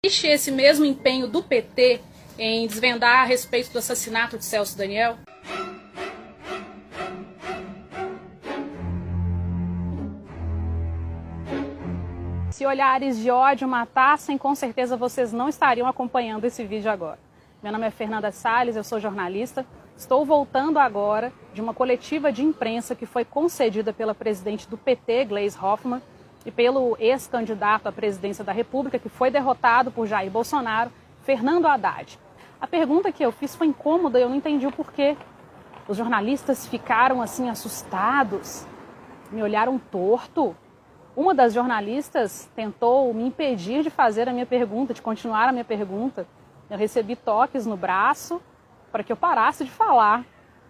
Existe esse mesmo empenho do PT em desvendar a respeito do assassinato de Celso Daniel? Se olhares de ódio matassem, com certeza vocês não estariam acompanhando esse vídeo agora. Meu nome é Fernanda Salles, eu sou jornalista. Estou voltando agora de uma coletiva de imprensa que foi concedida pela presidente do PT, Gleisi Hoffmann, e pelo ex-candidato à presidência da República, que foi derrotado por Jair Bolsonaro, Fernando Haddad. A pergunta que eu fiz foi incômoda e eu não entendi o porquê. Os jornalistas ficaram assim assustados, me olharam torto. Uma das jornalistas tentou me impedir de fazer a minha pergunta, de continuar a minha pergunta. Eu recebi toques no braço para que eu parasse de falar.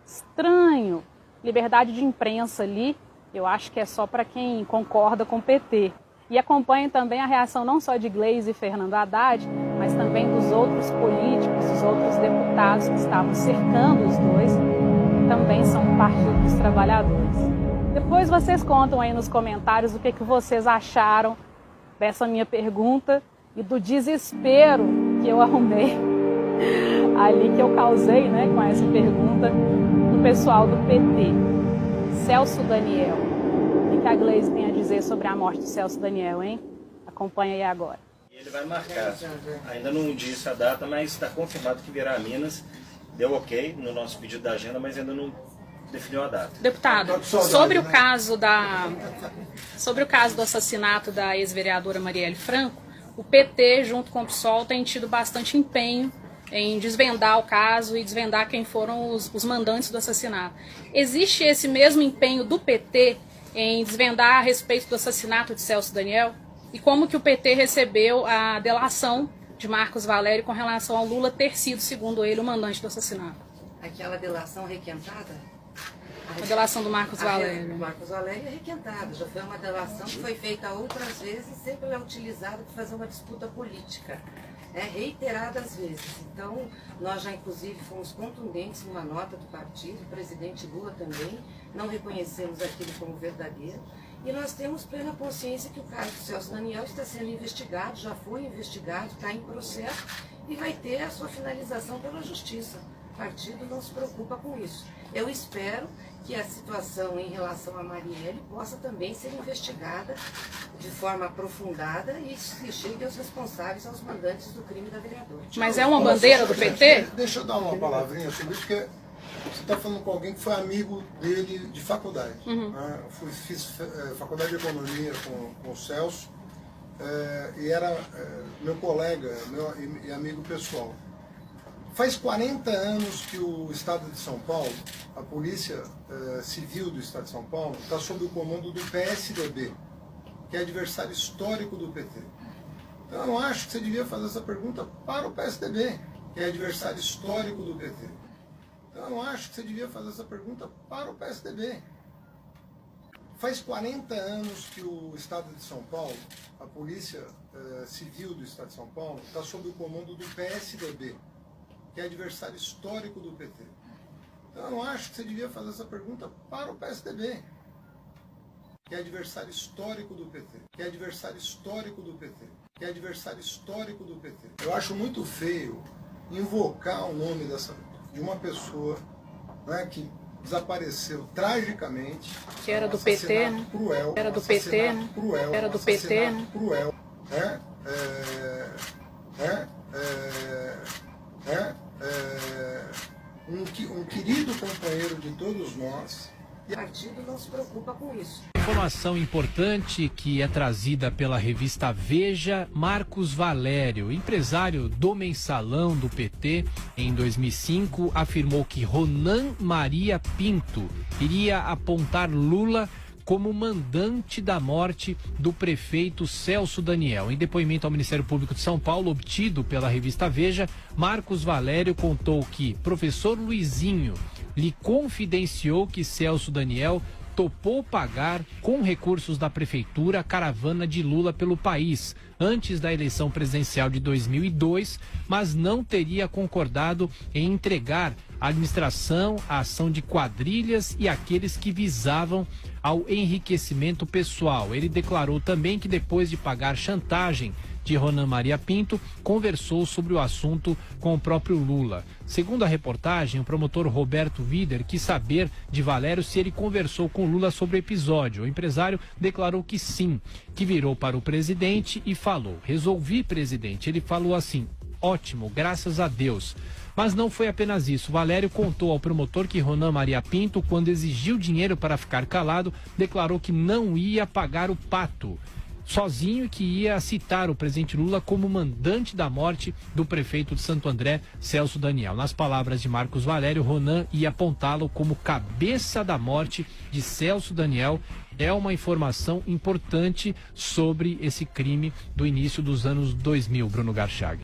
Estranho. Liberdade de imprensa ali, eu acho que é só para quem concorda com o PT. E acompanhe também a reação não só de Gleisi e Fernando Haddad, mas também dos outros políticos, dos outros deputados que estavam cercando os dois, que também são do Partido dos Trabalhadores. Depois vocês contam aí nos comentários o que vocês acharam dessa minha pergunta e do desespero que eu arrumei ali, que eu causei, né, com essa pergunta no pessoal do PT. Celso Daniel. O que a Gleisi tem a dizer sobre a morte de Celso Daniel, hein? Acompanha aí agora. Ele vai marcar. Ainda não disse a data, mas está confirmado que virá a Minas. Deu ok no nosso pedido da agenda, mas ainda não definiu a data. Deputado, sobre o caso do assassinato da ex-vereadora Marielle Franco, o PT, junto com o PSOL, tem tido bastante empenho em desvendar o caso e desvendar quem foram os mandantes do assassinato. Existe esse mesmo empenho do PT em desvendar a respeito do assassinato de Celso Daniel? E como que o PT recebeu a delação de Marcos Valério com relação ao Lula ter sido, segundo ele, o mandante do assassinato? Aquela delação requentada? A delação do Marcos Valério. O Marcos Valério é requentada. Já foi uma delação que foi feita outras vezes e sempre é utilizada para fazer uma disputa política. Reiteradas vezes. Então, nós já inclusive fomos contundentes numa nota do partido, o presidente Lula também, não reconhecemos aquilo como verdadeiro, e nós temos plena consciência que o caso do Celso Daniel está sendo investigado, já foi investigado, está em processo e vai ter a sua finalização pela justiça. O partido não se preocupa com isso. Eu espero que a situação em relação a Marielle possa também ser investigada de forma aprofundada e se chegue aos responsáveis, aos mandantes do crime da vereadora. Mas é uma bandeira do PT? Deixa eu dar uma palavrinha sobre isso, porque você está falando com alguém que foi amigo dele de faculdade. Fiz faculdade de economia com o Celso e era meu colega e amigo pessoal. Faz 40 anos que o Estado de São Paulo, a Polícia Civil do Estado de São Paulo, está sob o comando do PSDB, que é adversário histórico do PT. Então eu não acho que você devia fazer essa pergunta para o PSDB, que é adversário histórico do PT. Então eu não acho que você devia fazer essa pergunta para o PSDB. Faz 40 anos que o Estado de São Paulo, a Polícia Civil do Estado de São Paulo, está sob o comando do PSDB, que é adversário histórico do PT. Então eu não acho que você devia fazer essa pergunta para o PSDB, que é adversário histórico do PT, que é adversário histórico do PT, que é adversário histórico do PT. Eu acho muito feio invocar o nome de uma pessoa, né, que desapareceu tragicamente, que era do PT, né? Cruel, era do PT, né? Cruel, era do PT, né? Cruel, né? Um querido companheiro de todos nós. O partido não se preocupa com isso. Informação importante que é trazida pela revista Veja. Marcos Valério, empresário do mensalão do PT, em 2005, afirmou que Ronan Maria Pinto iria apontar Lula como mandante da morte do prefeito Celso Daniel. Em depoimento ao Ministério Público de São Paulo, obtido pela revista Veja, Marcos Valério contou que professor Luizinho lhe confidenciou que Celso Daniel topou pagar com recursos da prefeitura a caravana de Lula pelo país antes da eleição presidencial de 2002, mas não teria concordado em entregar a administração, a ação de quadrilhas e aqueles que visavam ao enriquecimento pessoal. Ele declarou também que depois de pagar chantagem de Ronan Maria Pinto, conversou sobre o assunto com o próprio Lula. Segundo a reportagem, o promotor Roberto Vider quis saber de Valério se ele conversou com Lula sobre o episódio. O empresário declarou que sim, que virou para o presidente e falou: resolvi, presidente. Ele falou assim: ótimo, graças a Deus. Mas não foi apenas isso. Valério contou ao promotor que Ronan Maria Pinto, quando exigiu dinheiro para ficar calado, declarou que não ia pagar o pato sozinho e que ia citar o presidente Lula como mandante da morte do prefeito de Santo André, Celso Daniel. Nas palavras de Marcos Valério, Ronan ia apontá-lo como cabeça da morte de Celso Daniel. É uma informação importante sobre esse crime do início dos anos 2000, Bruno Garchag.